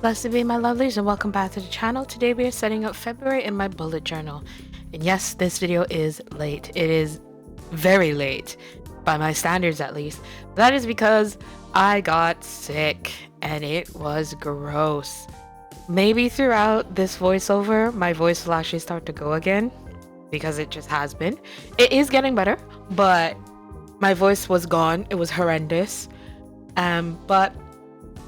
Blessed be my lovelies, and welcome back to the channel. Today we are setting up February in my bullet journal. And yes, this video is late. It is very late, by my standards at least. That is because I got sick and it was gross. Maybe throughout this voiceover, my voice will actually start to go again, because it just has been. It is getting better, but my voice was gone. It was horrendous. But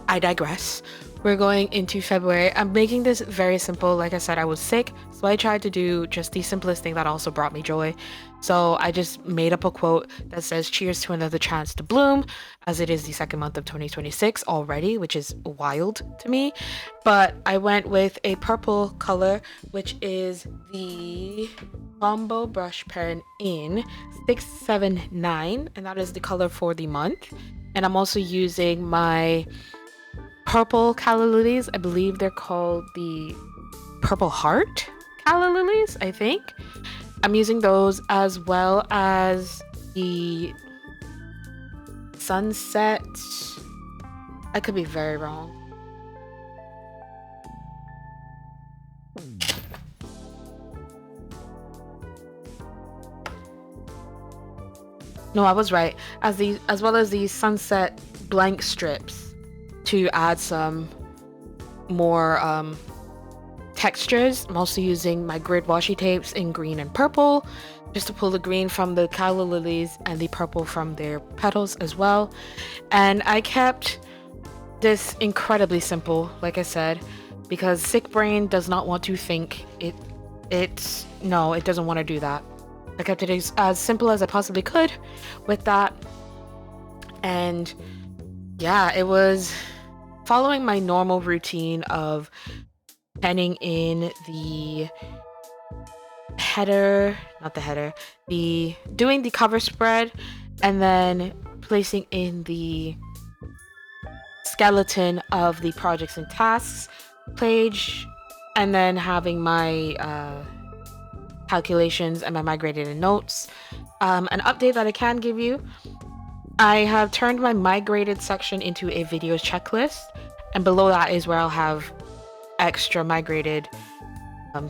I digress. We're going into February. I'm making this very simple. Like I said, I was sick, so I tried to do just the simplest thing that also brought me joy. So I just made up a quote that says, "Cheers to another chance to bloom," as it is the second month of 2026 already, which is wild to me. But I went with a purple color, which is the Tombow Brush Pen in 679, and that is the color for the month. And I'm also using my Purple Calla Lilies. I believe they're called the Purple Heart Calla Lilies, I think. I'm using those, as well as the Sunset. I could be very wrong. No, I was right. As well as the Sunset blank strips, to add some more textures. I'm also using my grid washi tapes in green and purple, just to pull the green from the calla lilies and the purple from their petals as well. And I kept this incredibly simple, like I said, because sick brain does not want to think. It doesn't want to do that. I kept it as simple as I possibly could with that. And yeah, it was following my normal routine of penning in the doing the cover spread, and then placing in the skeleton of the projects and tasks page, and then having my calculations and my migrated notes. An update that I can give you: I have turned my migrated section into a videos checklist, and below that is where I'll have extra migrated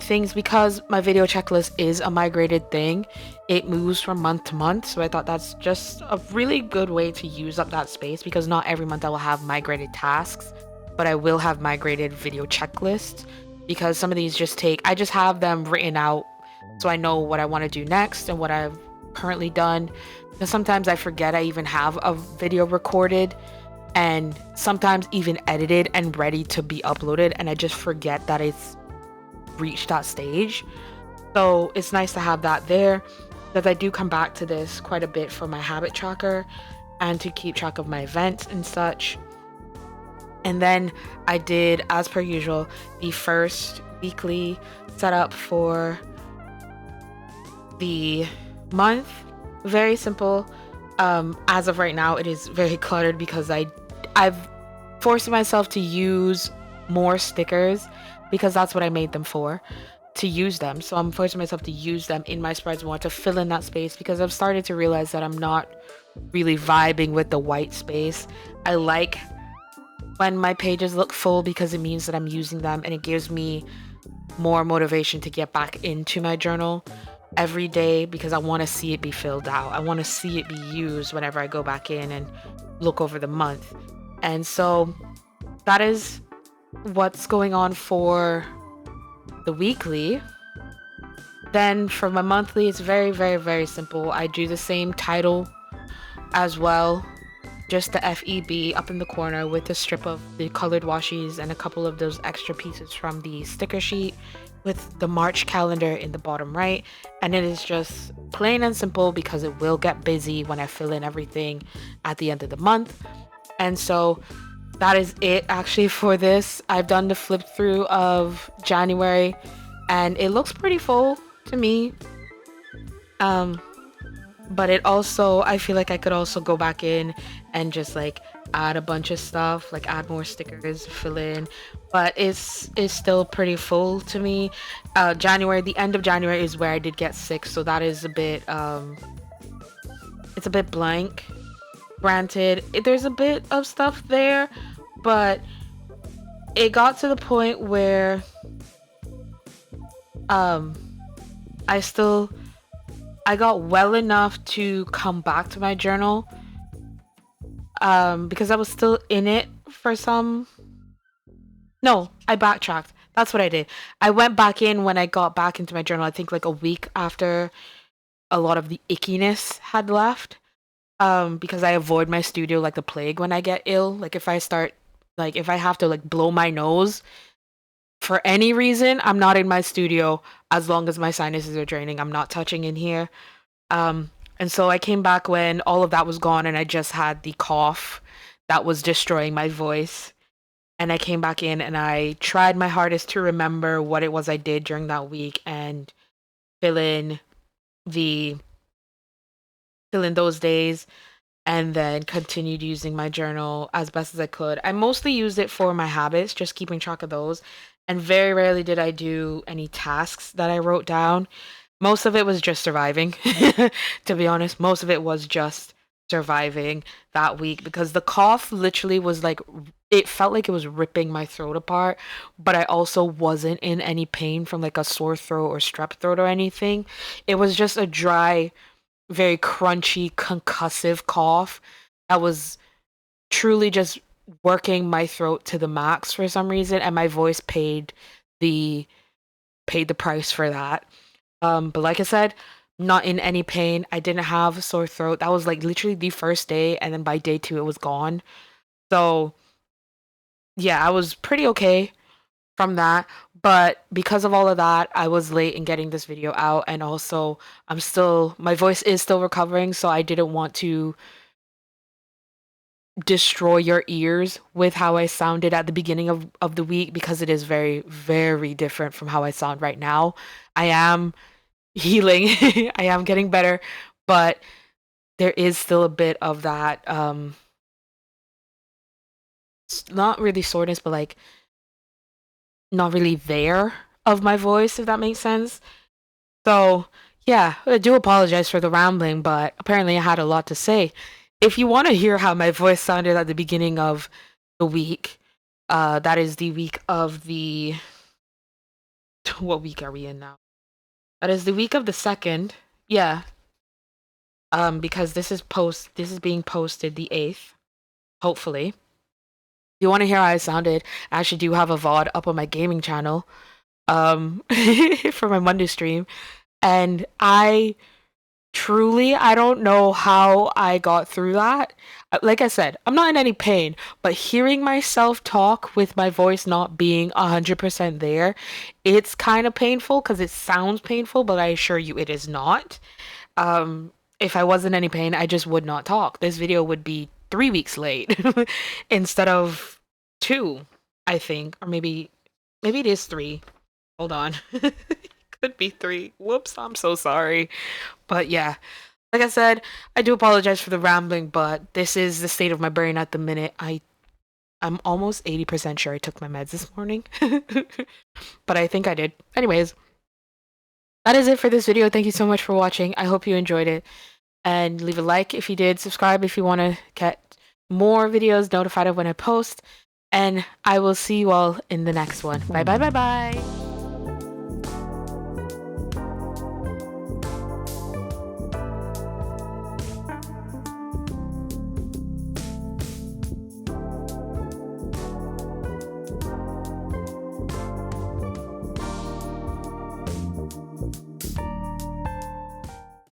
things, because my video checklist is a migrated thing. It moves from month to month, so I thought that's just a really good way to use up that space, because not every month I will have migrated tasks, but I will have migrated video checklists, because some of these I just have them written out so I know what I want to do next and what I've currently done. Because sometimes I forget I even have a video recorded, and sometimes even edited and ready to be uploaded, and I just forget that it's reached that stage. So it's nice to have that there, because I do come back to this quite a bit for my habit tracker and to keep track of my events and such. And then I did, as per usual, the first weekly setup for the month. Very simple. As of right now, it is very cluttered, because I've forced myself to use more stickers, because that's what I made them for, to use them. So I'm forcing myself to use them in my spreads more, to fill in that space, because I've started to realize that I'm not really vibing with the white space. I like when my pages look full, because it means that I'm using them, and it gives me more motivation to get back into my journal every day, because I want to see it be filled out. I want to see it be used whenever I go back in and look over the month. And so that is what's going on for the weekly. Then for my monthly, it's very, very, very simple. I do the same title as well, just the FEB up in the corner with a strip of the colored washies and a couple of those extra pieces from the sticker sheet, with the March calendar in the bottom right. And it is just plain and simple, because it will get busy when I fill in everything at the end of the month. And so that is it actually for this. I've done the flip through of January, and it looks pretty full to me. But it also, I feel like I could also go back in and just like add a bunch of stuff, like add more stickers, fill in, but it's still pretty full to me. January, the end of January is where I did get sick, so that is a bit it's a bit blank. Granted, there's a bit of stuff there, but it got to the point where um I still I got well enough to come back to my journal because I was still in it for some. No, I backtracked. That's what I did. I went back in when I got back into my journal. I think like a week after a lot of the ickiness had left. Because I avoid my studio like the plague when I get ill. Like if I have to like blow my nose for any reason, I'm not in my studio as long as my sinuses are draining. I'm not touching in here. And so I came back when all of that was gone and I just had the cough that was destroying my voice. And I came back in and I tried my hardest to remember what it was I did during that week and fill in the fill in those days and then continued using my journal as best as I could. I mostly used it for my habits, just keeping track of those. And very rarely did I do any tasks that I wrote down. Most of it was just surviving. To be honest, most of it was just surviving that week because the cough literally was like, it felt like it was ripping my throat apart, but I also wasn't in any pain from like a sore throat or strep throat or anything. It was just a dry, very crunchy, concussive cough that was truly just working my throat to the max for some reason, and my voice the paid the price for that. But like I said, not in any pain. I didn't have a sore throat. That was like literally the first day, and then by day 2 it was gone. So yeah, I was pretty okay from that. But because of all of that, I was late in getting this video out, and also my voice is still recovering, so I didn't want to destroy your ears with how I sounded at the beginning of the week because it is very, very different from how I sound right now. I am healing, I am getting better, but there is still a bit of that, not really soreness, but like not really there of my voice, if that makes sense. So, yeah, I do apologize for the rambling, but apparently I had a lot to say. If you want to hear how my voice sounded at the beginning of the week, that is the week of the. What week are we in now? That is the week of the 2nd. Yeah. Because this is being posted the 8th, hopefully. If you want to hear how I sounded, I actually do have a VOD up on my gaming channel, for my Monday stream. And I don't know how I got through that. Like I said, I'm not in any pain, but hearing myself talk with my voice not being 100% there, it's kind of painful because it sounds painful, but I assure you it is not. If I wasn't in any pain, I just would not talk. This video would be 3 weeks late instead of 2, I think, or maybe it is 3. Hold on. Could be 3. Whoops, I'm so sorry. But yeah, like I said, I do apologize for the rambling, but this is the state of my brain at the minute. I'm almost 80% sure I took my meds this morning. But I think I did. Anyways, that is it for this video. Thank you so much for watching. I hope you enjoyed it. And leave a like if you did. Subscribe if you want to get more videos notified of when I post. And I will see you all in the next one. Bye bye bye bye.